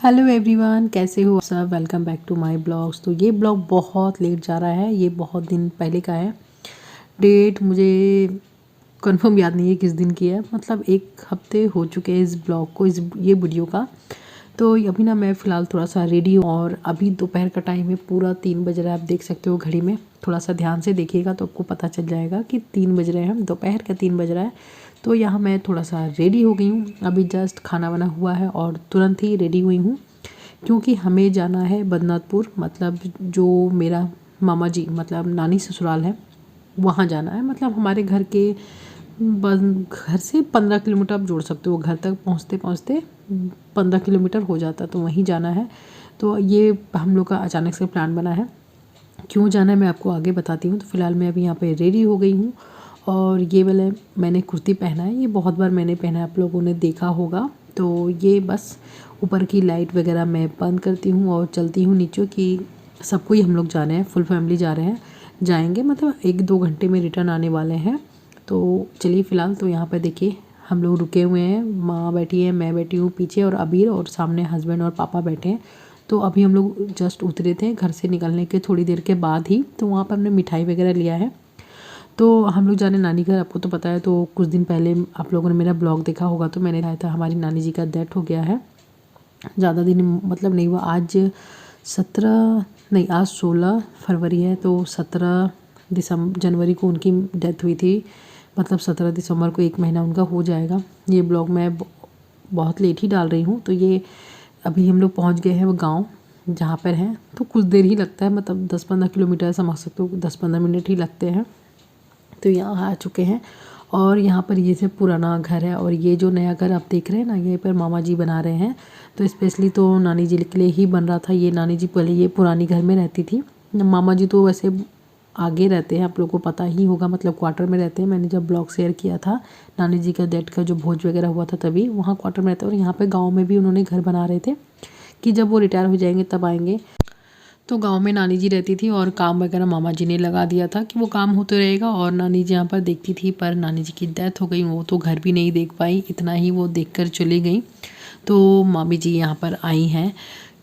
Hello everyone, कैसे हो सब। Welcome back to my blogs. तो ये ब्लॉग बहुत लेट जा रहा है, ये बहुत दिन पहले का है। डेट मुझे कंफर्म याद नहीं है किस दिन की है, मतलब 1 हफ्ते हो चुके हैं इस ब्लॉग को, ये वीडियो का। तो अभी ना मैं फ़िलहाल थोड़ा सा रेडी हूँ और अभी दोपहर का टाइम है, पूरा 3 बज रहा है। आप देख सकते हो घड़ी में, थोड़ा सा ध्यान से देखिएगा तो आपको पता चल जाएगा कि 3 बज रहे हैं, दोपहर का 3 बज रहा है। तो यहाँ मैं थोड़ा सा रेडी हो गई हूँ, अभी जस्ट खाना बना हुआ है और तुरंत ही रेडी हुई हूँ, क्योंकि हमें जाना है बदनाथपुर, मतलब जो मेरा मामा जी मतलब नानी ससुराल है वहाँ जाना है। मतलब हमारे घर के घर से 15 किलोमीटर आप जोड़ सकते हो, घर तक पहुँचते पहुँचते 15 किलोमीटर हो जाता है, तो वहीं जाना है। तो ये हम लोग का अचानक से प्लान बना है। क्यों जाना है मैं आपको आगे बताती हूँ। तो फ़िलहाल मैं अभी यहाँ पे रेडी हो गई हूँ और ये वाला मैंने कुर्ती पहना है, ये बहुत बार मैंने पहना है, आप लोगों ने देखा होगा। तो ये बस ऊपर की लाइट वगैरह मैं बंद करती हूँ और चलती हूँ नीचे, कि सबको ही हम लोग जा रहे हैं, फुल फैमिली जा रहे हैं, जाएंगे मतलब 1-2 घंटे में रिटर्न आने वाले हैं। तो चलिए फ़िलहाल तो यहाँ पर देखिए हम लोग रुके हुए हैं, माँ बैठी है, मैं बैठी हूँ पीछे और अबीर, और सामने हस्बैंड और पापा बैठे हैं। तो अभी हम लोग जस्ट उतरे थे घर से निकलने के थोड़ी देर के बाद ही, तो वहाँ पर हमने मिठाई वगैरह लिया है। तो हम लोग जाने नानी घर, आपको तो पता है। तो कुछ दिन पहले आप लोगों ने मेरा ब्लॉग देखा होगा, तो मैंने कहा था हमारी नानी जी का डेथ हो गया है। ज़्यादा दिन मतलब नहीं हुआ, आज 17 नहीं, आज 16 फरवरी है, तो 17 जनवरी को उनकी डेथ हुई थी। मतलब 17 दिसंबर को 1 महीना उनका हो जाएगा। ये ब्लॉग मैं बहुत लेट ही डाल रही हूँ। तो ये अभी हम लोग पहुँच गए हैं वो गाँव जहाँ पर हैं, तो कुछ देर ही लगता है, मतलब 10-15 किलोमीटर समझ सकते हो, 10-15 मिनट ही लगते हैं। तो यहाँ आ चुके हैं और यहाँ पर ये से पुराना घर है, और ये जो नया घर आप देख रहे हैं ना, ये पर मामा जी बना रहे हैं। तो स्पेशली तो नानी जी के लिए ही बन रहा था। ये नानी जी पहले ये पुरानी घर में रहती थी, मामा जी तो वैसे आगे रहते हैं, आप लोगों को पता ही होगा, मतलब क्वार्टर में रहते हैं। मैंने जब ब्लॉग शेयर किया था नानी जी का डेथ का जो भोज वगैरह हुआ था, तभी वहाँ क्वार्टर में रहते हैं। और यहाँ पे गाँव में भी उन्होंने घर बना रहे थे कि जब वो रिटायर हो जाएंगे तब आएंगे। तो गांव में नानी जी रहती थी और काम वगैरह मामा जी ने लगा दिया था कि वो काम होते रहेगा, और नानी जी यहाँ पर देखती थी। पर नानी जी की डेथ हो गई, वो तो घर भी नहीं देख पाई, इतना ही वो देखकर चली गई। तो मामी जी यहाँ पर आई हैं,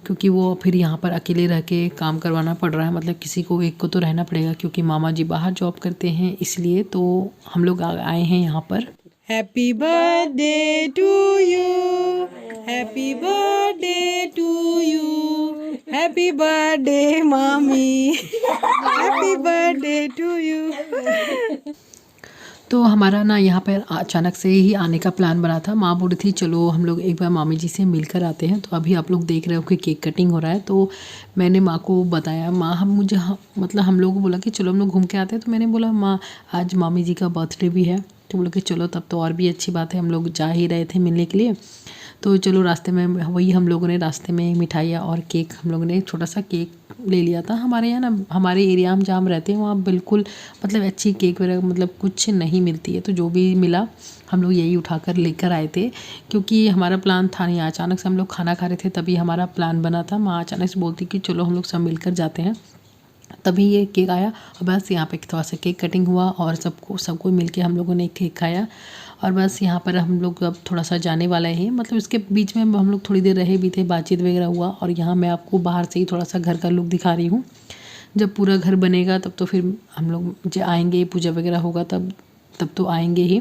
क्योंकि वो फिर यहाँ पर अकेले रह के काम करवाना पड़ रहा है, मतलब किसी को एक को तो रहना पड़ेगा, क्योंकि मामा जी बाहर जॉब करते हैं, इसलिए तो हम लोग आए हैं यहाँ पर। Happy birthday to you, happy birthday to you, happy birthday मामी, हैप्पी बर्थडे टू यू। तो हमारा ना यहाँ पर अचानक से ही आने का प्लान बना था। माँ बोल रही थी चलो हम लोग एक बार मामी जी से मिलकर आते हैं। तो अभी आप लोग देख रहे हो कि केक कटिंग हो रहा है। तो मैंने माँ को बताया, माँ मतलब हम लोगों को बोला कि चलो हम लोग घूम के आते हैं। तो मैंने बोला माँ आज मामी जी का बर्थडे भी है। तो बोला कि चलो तब तो और भी अच्छी बात है, हम लोग जा ही रहे थे मिलने के लिए। तो चलो रास्ते में वही हम लोगों ने रास्ते में मिठाइयाँ और केक, हम लोगों ने छोटा सा केक ले लिया था। हमारे यहाँ ना, हमारे एरिया में जहाँ हम रहते हैं वहाँ बिल्कुल मतलब अच्छी केक वगैरह मतलब कुछ नहीं मिलती है। तो जो भी मिला हम लोग यही उठाकर लेकर आए थे, क्योंकि हमारा प्लान था नहीं। अचानक से हम लोग खाना खा रहे थे तभी हमारा प्लान बना था। माँ अचानक से बोलती कि चलो हम लोग सब मिलकर जाते हैं, तभी ये केक आया। और बस यहाँ पे थोड़ा सा केक कटिंग हुआ और सबको मिलके हम लोगों ने केक खाया। और बस यहाँ पर हम लोग अब थोड़ा सा जाने वाले हैं, मतलब इसके बीच में हम लोग थोड़ी देर रहे भी थे, बातचीत वगैरह हुआ। और यहाँ मैं आपको बाहर से ही थोड़ा सा घर का लुक दिखा रही हूँ। जब पूरा घर बनेगा तब तो फिर हम लोग जो आएंगे, पूजा वगैरह होगा तब तो आएंगे ही।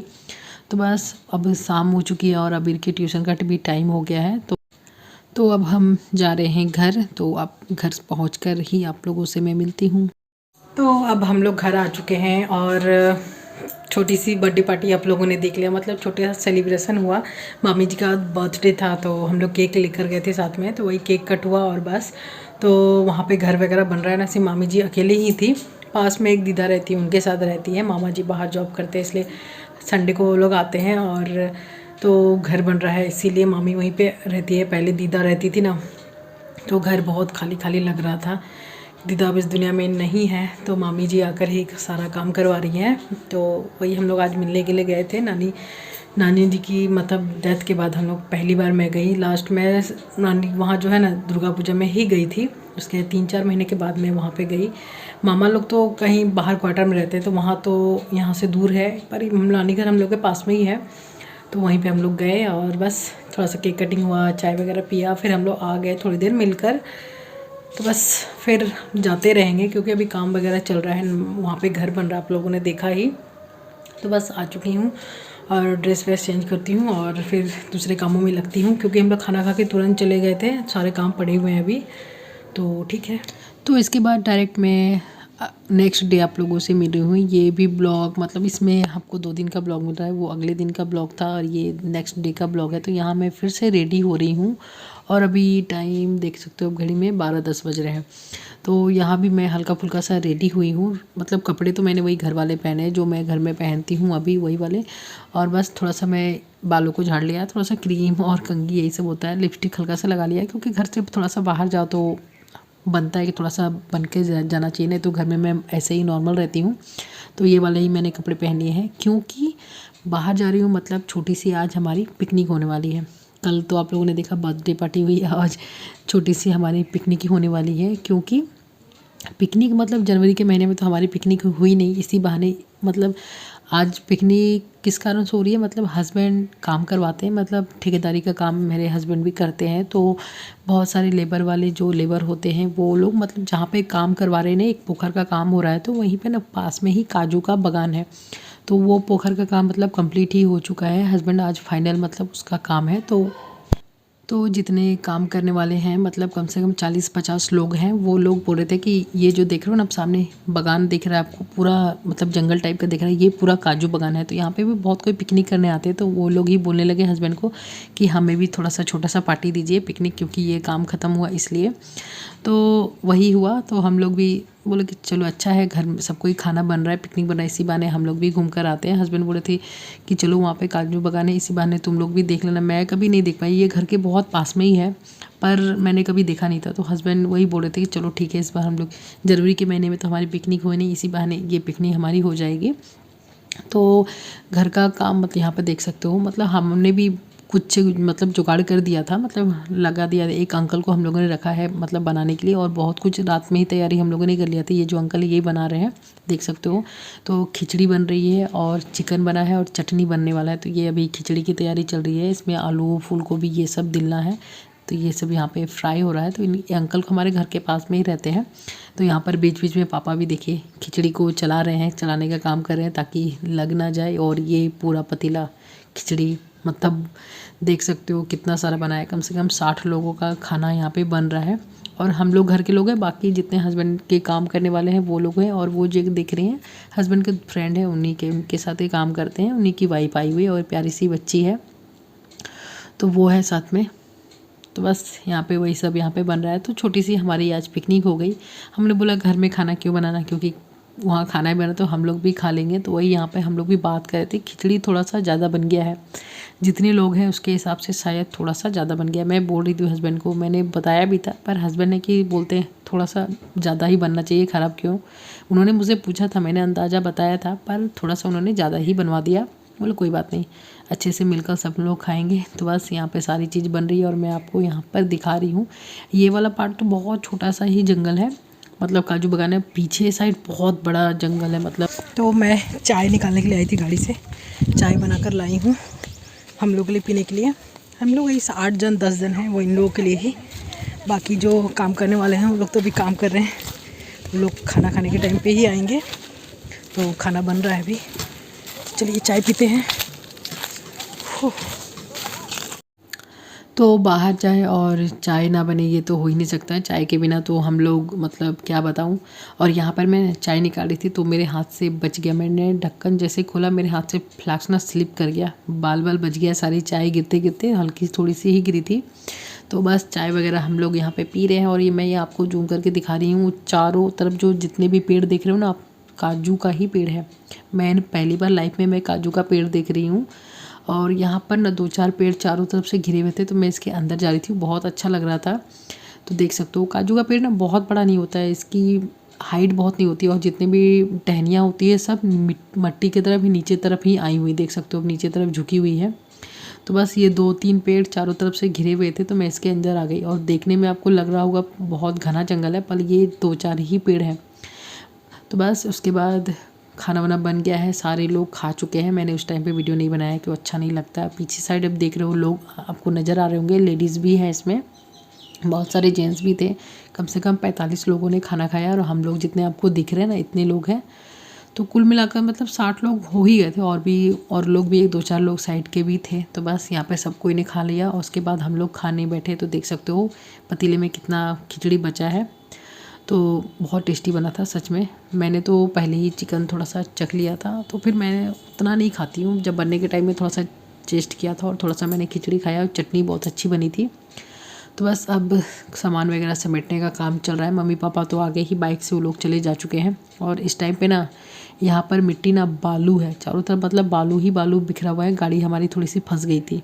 तो बस अब शाम हो चुकी है और अबीर के ट्यूशन का भी टाइम हो गया है। तो अब हम जा रहे हैं घर। तो अब घर पहुंचकर ही आप लोगों से मैं मिलती हूँ। तो अब हम लोग घर आ चुके हैं और छोटी सी बर्थडे पार्टी आप लोगों ने देख लिया, मतलब छोटा सा सेलिब्रेशन हुआ। मामी जी का बर्थडे था तो हम लोग केक लेकर गए थे साथ में, तो वही केक कट हुआ और बस। तो वहाँ पे घर वगैरह बन रहा है ना, सिर्फ मामी जी अकेले ही थी। पास में एक दीदा रहती है, उनके साथ रहती है। मामा जी बाहर जॉब करते हैं, इसलिए संडे को वो लोग आते हैं। और तो घर बन रहा है इसीलिए मामी वहीं पे रहती है। पहले दीदा रहती थी ना, तो घर बहुत खाली खाली लग रहा था। दीदा अब इस दुनिया में नहीं है, तो मामी जी आकर ही सारा काम करवा रही हैं। तो वही हम लोग आज मिलने के लिए गए थे। नानी जी की मतलब डेथ के बाद हम लोग पहली बार मैं गई। लास्ट में नानी वहाँ जो है ना दुर्गा पूजा में ही गई थी, उसके 3-4 महीने के बाद मैं वहाँ पे गई। मामा लोग तो कहीं बाहर क्वार्टर में रहते हैं, तो वहाँ तो यहाँ से दूर है, पर नानी घर हम लोग के पास में ही है। तो वहीं पे हम लोग गए और बस थोड़ा सा केक कटिंग हुआ, चाय वगैरह पिया, फिर हम लोग आ गए थोड़ी देर मिलकर। तो बस फिर जाते रहेंगे क्योंकि अभी काम वगैरह चल रहा है, वहाँ पे घर बन रहा है, आप लोगों ने देखा ही। तो बस आ चुकी हूँ और ड्रेस व्रेस चेंज करती हूँ और फिर दूसरे कामों में लगती हूँ, क्योंकि हम लोग खाना खा के तुरंत चले गए थे, सारे काम पड़े हुए हैं अभी। तो ठीक है, तो इसके बाद डायरेक्ट मैं नेक्स्ट डे आप लोगों से मिल रही हूँ। ये भी ब्लॉग मतलब इसमें आपको 2 दिन का ब्लॉग मिल रहा है, वो अगले दिन का ब्लॉग था और ये नेक्स्ट डे का ब्लॉग है। तो यहाँ मैं फिर से रेडी हो रही हूँ और अभी टाइम देख सकते हो आप घड़ी में 12-10 बज रहे हैं। तो यहाँ भी मैं हल्का फुल्का सा रेडी हुई हूँ, मतलब कपड़े तो मैंने वही घर वाले पहने जो मैं घर में पहनती हूँ अभी, वही वाले। और बस थोड़ा सा मैं बालों को झाड़ लिया, थोड़ा सा क्रीम और कंघी यही सब होता है, लिपस्टिक हल्का सा लगा लिया, क्योंकि घर से थोड़ा सा बाहर जाओ तो बनता है कि थोड़ा सा बन के जाना चाहिए, नहीं तो घर में मैं ऐसे ही नॉर्मल रहती हूँ। तो ये वाले ही मैंने कपड़े पहन लिए हैं, क्योंकि बाहर जा रही हूँ, मतलब छोटी सी आज हमारी पिकनिक होने वाली है। कल तो आप लोगों ने देखा बर्थडे पार्टी हुई, आज छोटी सी हमारी पिकनिक ही होने वाली है। क्योंकि पिकनिक मतलब जनवरी के महीने में तो हमारी पिकनिक हुई नहीं, इसी बहाने मतलब आज पिकनिक किस कारण से हो रही है, मतलब हस्बैंड काम करवाते हैं, मतलब ठेकेदारी का काम मेरे हस्बैंड भी करते हैं। तो बहुत सारे लेबर वाले जो लेबर होते हैं वो लोग, मतलब जहाँ पे काम करवा रहे हैं, एक पोखर का काम हो रहा है, तो वहीं पे ना पास में ही काजू का बागान है। तो वो पोखर का काम मतलब कंप्लीट ही हो चुका है, हस्बैंड आज फाइनल मतलब उसका काम है। तो जितने काम करने वाले हैं, मतलब कम से कम 40-50 लोग हैं, वो लोग बोल रहे थे कि ये जो देख रहे हो ना आप सामने बागान दिख रहा है आपको, पूरा मतलब जंगल टाइप का दिख रहा है, ये पूरा काजू बागान है। तो यहाँ पे भी बहुत कोई पिकनिक करने आते हैं, तो वो लोग ही बोलने लगे हस्बैंड को कि हमें भी थोड़ा सा छोटा सा पार्टी दीजिए पिकनिक, क्योंकि ये काम ख़त्म हुआ इसलिए। तो वही हुआ, तो हम लोग भी बोले कि चलो अच्छा है, घर में सब कोई खाना बन रहा है, पिकनिक बन रहा है, इसी बहाने हम लोग भी घूम कर आते हैं। हस्बैंड बोले थे कि चलो वहाँ पे काजू बागान है, इसी बहाने तुम लोग भी देख लेना। मैं कभी नहीं देख पाई, ये घर के बहुत पास में ही है, पर मैंने कभी देखा नहीं था। तो हस्बैंड वही बोल रहे थे कि चलो ठीक है, इस बार हम लोग जनवरी के महीने में तो हमारी पिकनिक हुई नहीं, इसी बहाने ये पिकनिक हमारी हो जाएगी। तो घर का काम मतलब यहाँ पर देख सकते हो, मतलब हमने भी कुछ मतलब जुगाड़ कर दिया था, मतलब लगा दिया। एक अंकल को हम लोगों ने रखा है मतलब बनाने के लिए, और बहुत कुछ रात में ही तैयारी हम लोगों ने कर लिया था। ये जो अंकल है यही बना रहे हैं, देख सकते हो। तो खिचड़ी बन रही है और चिकन बना है और चटनी बनने वाला है। तो ये अभी खिचड़ी की तैयारी चल रही है, इसमें आलू फूल गोभी ये सब डलना है। तो ये सब यहाँ पे फ्राई हो रहा है। तो ये अंकल को हमारे घर के पास में ही रहते हैं। तो यहाँ पर बीच बीच में पापा भी देखिए खिचड़ी को चला रहे हैं, चलाने का काम कर रहे हैं ताकि लग ना जाए। और ये पूरा पतीला खिचड़ी मतलब देख सकते हो कितना सारा बना है, कम से कम 60 लोगों का खाना यहाँ पे बन रहा है। और हम लोग घर के लोग हैं, बाकी जितने हस्बैंड के काम करने वाले हैं वो लोग हैं। और वो जो देख रहे हैं हस्बैंड के फ्रेंड है, उन्हीं के उनके साथ ही काम करते हैं, उन्हीं की वाइफ आई हुई है और प्यारी सी बच्ची है, तो वो है साथ में। तो बस यहाँ पे वही सब यहाँ पे बन रहा है। तो छोटी सी हमारी आज पिकनिक हो गई। हमने बोला घर में खाना क्यों बनाना, क्योंकि वहाँ खाना ही बना तो हम लोग भी खा लेंगे। तो वही यहाँ पे हम लोग भी बात कर रहे थे, खिचड़ी थोड़ा सा ज़्यादा बन गया है, जितने लोग हैं उसके हिसाब से शायद थोड़ा सा ज़्यादा बन गया। मैं बोल रही थी हस्बैंड को, मैंने बताया भी था, पर हस्बैंड ने कि बोलते हैं थोड़ा सा ज़्यादा ही बनना चाहिए, ख़राब क्यों। उन्होंने मुझे पूछा था, मैंने अंदाज़ा बताया था, पर थोड़ा सा उन्होंने ज़्यादा ही बनवा दिया। बोले कोई बात नहीं, अच्छे से मिलकर सब लोग खाएंगे। तो बस यहाँ पे सारी चीज़ बन रही है और मैं आपको यहाँ पर दिखा रही हूँ। ये वाला पार्ट तो बहुत छोटा सा ही जंगल है, मतलब काजू बागान है, पीछे साइड बहुत बड़ा जंगल है मतलब। तो मैं चाय निकालने के लिए आई थी, गाड़ी से चाय बनाकर लाई हूँ हम लोग के लिए पीने के लिए। हम लोग इस 8 जन 10 जन हैं, वो इन लोगों के लिए ही। बाकी जो काम करने वाले हैं वो लोग तो अभी काम कर रहे हैं, वो लोग खाना खाने के टाइम पे ही आएंगे। तो खाना बन रहा है अभी, चलिए चाय पीते हैं। तो बाहर जाए और चाय ना बने ये तो हो ही नहीं सकता है, चाय के बिना तो हम लोग मतलब क्या बताऊं। और यहाँ पर मैं चाय निकाल रही थी तो मेरे हाथ से बच गया, मैंने ढक्कन जैसे खोला मेरे हाथ से फ्लास्क ना स्लिप कर गया, बाल बाल बच गया, सारी चाय गिरते गिरते हल्की थोड़ी सी ही गिरी थी। तो बस चाय वगैरह हम लोग यहाँ पे पी रहे हैं। और ये मैं ये आपको जूम करके दिखा रही हूँ, चारों तरफ जो जितने भी पेड़ देख रहे हो ना आप, काजू का ही पेड़ है। मैं पहली बार लाइफ में मैं काजू का पेड़ देख रही हूँ। और यहाँ पर ना 2-4 पेड़ चारों तरफ से घिरे हुए थे, तो मैं इसके अंदर जा रही थी, बहुत अच्छा लग रहा था। तो देख सकते हो काजू का पेड़ ना बहुत बड़ा नहीं होता है, इसकी हाइट बहुत नहीं होती, और जितने भी टहनियाँ होती है सब मट्टी की तरफ ही नीचे तरफ ही आई हुई, देख सकते हो नीचे तरफ झुकी हुई है। तो बस ये 2-3 पेड़ चारों तरफ से घिरे हुए थे, तो मैं इसके अंदर आ गई। और देखने में आपको लग रहा होगा बहुत घना जंगल है, पर ये 2-4 ही पेड़ हैं। तो बस उसके बाद खाना वाना बन गया है, सारे लोग खा चुके हैं। मैंने उस टाइम पे वीडियो नहीं बनाया क्योंकि अच्छा नहीं लगता। पीछे साइड अब देख रहे हो लोग आपको नज़र आ रहे होंगे, लेडीज़ भी हैं इसमें, बहुत सारे जेंट्स भी थे। कम से कम 45 लोगों ने खाना खाया और हम लोग जितने आपको दिख रहे हैं ना इतने लोग हैं। तो कुल मिलाकर मतलब 60 लोग हो ही गए थे, और लोग भी 1-2-4 लोग साइड के भी थे। तो बस यहाँ पे सब कोई ने खा लिया और उसके बाद हम लोग खाने बैठे। तो देख सकते हो पतीले में कितना खिचड़ी बचा है। तो बहुत टेस्टी बना था सच में। मैंने तो पहले ही चिकन थोड़ा सा चख लिया था, तो फिर मैं उतना नहीं खाती हूँ। जब बनने के टाइम में थोड़ा सा टेस्ट किया था और थोड़ा सा मैंने खिचड़ी खाया और चटनी बहुत अच्छी बनी थी। तो बस अब सामान वगैरह समेटने का काम चल रहा है। मम्मी पापा तो आगे ही बाइक से वो लोग चले जा चुके हैं। और इस टाइम पे ना यहाँ पर मिट्टी ना बालू है चारों तरफ, मतलब बालू ही बालू बिखरा हुआ है। गाड़ी हमारी थोड़ी सी फंस गई थी,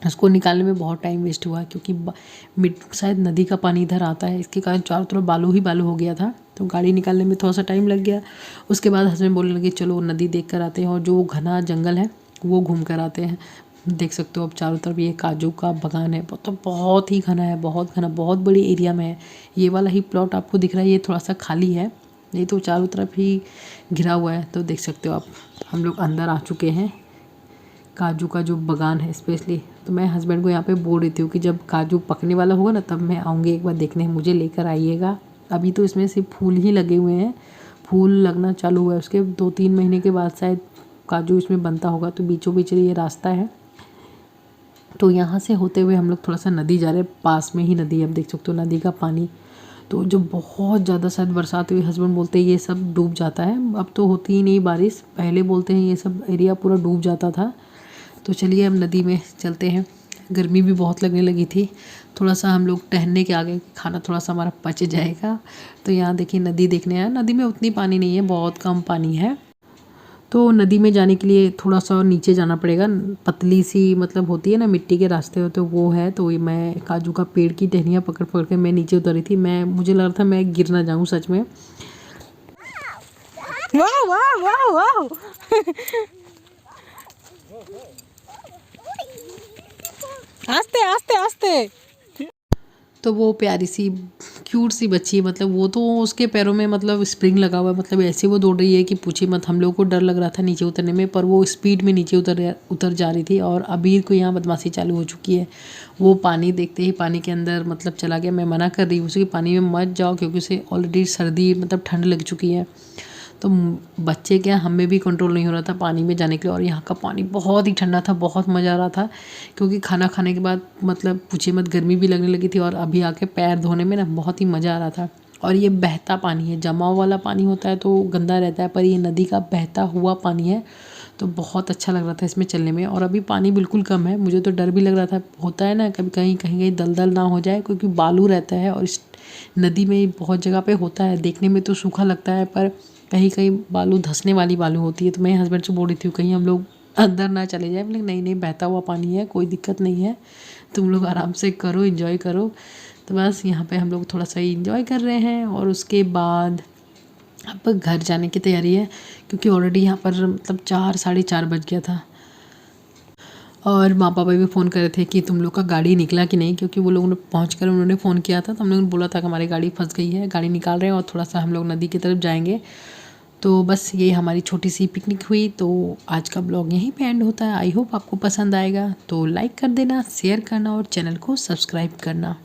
उसको निकालने में बहुत टाइम वेस्ट हुआ क्योंकि शायद नदी का पानी इधर आता है, इसके कारण चारों तरफ बालू ही बालू हो गया था। तो गाड़ी निकालने में थोड़ा सा टाइम लग गया। उसके बाद हस्बैंड बोलने लगे चलो नदी देख कर आते हैं और जो घना जंगल है वो घूम कर आते हैं। देख सकते हो अब चारों तरफ ये काजू का बागान है, तो बहुत ही घना है, बहुत घना, बहुत बड़ी एरिया में है। ये वाला ही प्लॉट आपको दिख रहा है, ये थोड़ा सा खाली है, नहीं तो चारों तरफ ही घिरा हुआ है। तो देख सकते हो आप, हम लोग अंदर आ चुके हैं। काजू का जो बागान है स्पेशली, तो मैं हस्बैंड को यहाँ पे बोल रही थी कि जब काजू पकने वाला होगा ना तब मैं आऊँगी एक बार देखने, मुझे लेकर आइएगा। अभी तो इसमें सिर्फ फूल ही लगे हुए हैं, फूल लगना चालू हुआ है, उसके 2-3 महीने के बाद शायद काजू इसमें बनता होगा। तो बीचों बीच ये रास्ता है, तो यहाँ से होते हुए हम लोग थोड़ा सा नदी जा रहे हैं, पास में ही नदी है। अब देख सकते हो नदी का पानी, तो जब बहुत ज़्यादा शायद बरसात हुई, हस्बैंड बोलते हैं ये सब डूब जाता है। अब तो होती ही नहीं बारिश, पहले बोलते हैं ये सब एरिया पूरा डूब जाता था। तो चलिए अब नदी में चलते हैं। गर्मी भी बहुत लगने लगी थी, थोड़ा सा हम लोग टहलने के आगे खाना थोड़ा सा हमारा पच जाएगा। तो यहाँ देखिए नदी देखने आया। नदी में उतनी पानी नहीं है, बहुत कम पानी है। तो नदी में जाने के लिए थोड़ा सा नीचे जाना पड़ेगा, पतली सी मतलब होती है ना मिट्टी के रास्ते होते, वो है। तो ये मैं काजू का पेड़ की टहनियाँ पकड़ पकड़ के मैं नीचे उतरी थी। मुझे लग रहा था मैं गिर ना जाऊँ सच में। वाह वाह वाह वाह आस्ते आस्ते आस्ते। तो वो प्यारी सी क्यूट सी बच्ची, मतलब वो तो उसके पैरों में मतलब स्प्रिंग लगा हुआ है, मतलब ऐसे वो दौड़ रही है कि पूछिए मत। हम लोग को डर लग रहा था नीचे उतरने में, पर वो स्पीड में नीचे उतर जा रही थी। और अबीर को यहाँ बदमाशी चालू हो चुकी है, वो पानी देखते ही पानी के अंदर मतलब चला गया। मैं मना कर रही हूँ उसे कि पानी में मत जाओ, क्योंकि उसे ऑलरेडी सर्दी मतलब ठंड लग चुकी है। तो बच्चे क्या, हमें भी कंट्रोल नहीं हो रहा था पानी में जाने के लिए। और यहाँ का पानी बहुत ही ठंडा था, बहुत मज़ा आ रहा था, क्योंकि खाना खाने के बाद मतलब पूछिए मत गर्मी भी लगने लगी थी। और अभी आके पैर धोने में ना बहुत ही मज़ा आ रहा था। और ये बहता पानी है, जमाव वाला पानी होता है तो गंदा रहता है, पर ये नदी का बहता हुआ पानी है, तो बहुत अच्छा लग रहा था इसमें चलने में। और अभी पानी बिल्कुल कम है, मुझे तो डर भी लग रहा था, होता है ना कभी कहीं कहीं दलदल ना हो जाए, क्योंकि बालू रहता है। और इस नदी में बहुत जगह पे होता है, देखने में तो सूखा लगता है पर कहीं कहीं बालू धंसने वाली बालू होती है। तो मैं हस्बैंड से बोल रही थी कहीं हम लोग अंदर ना चले जाए। बोले नहीं नहीं, बहता हुआ पानी है, कोई दिक्कत नहीं है, तुम लोग आराम से करो, एंजॉय करो। तो बस यहाँ पे हम लोग थोड़ा सा एंजॉय कर रहे हैं। और उसके बाद अब घर जाने की तैयारी है, क्योंकि ऑलरेडी यहाँ पर मतलब 4-4:30 बज गया था। और माँ पापा भी फ़ोन कर रहे थे कि तुम लोग का गाड़ी निकला कि नहीं, क्योंकि वो लोगों ने पहुँच कर उन्होंने फ़ोन किया था। तो हम लोगों ने बोला था कि हमारी गाड़ी फंस गई है, गाड़ी निकाल रहे हैं और थोड़ा सा हम लोग नदी की तरफ जाएंगे। तो बस ये हमारी छोटी सी पिकनिक हुई। तो आज का ब्लॉग यहीं पे एंड होता है। आई होप आपको पसंद आएगा, तो लाइक कर देना, शेयर करना और चैनल को सब्सक्राइब करना।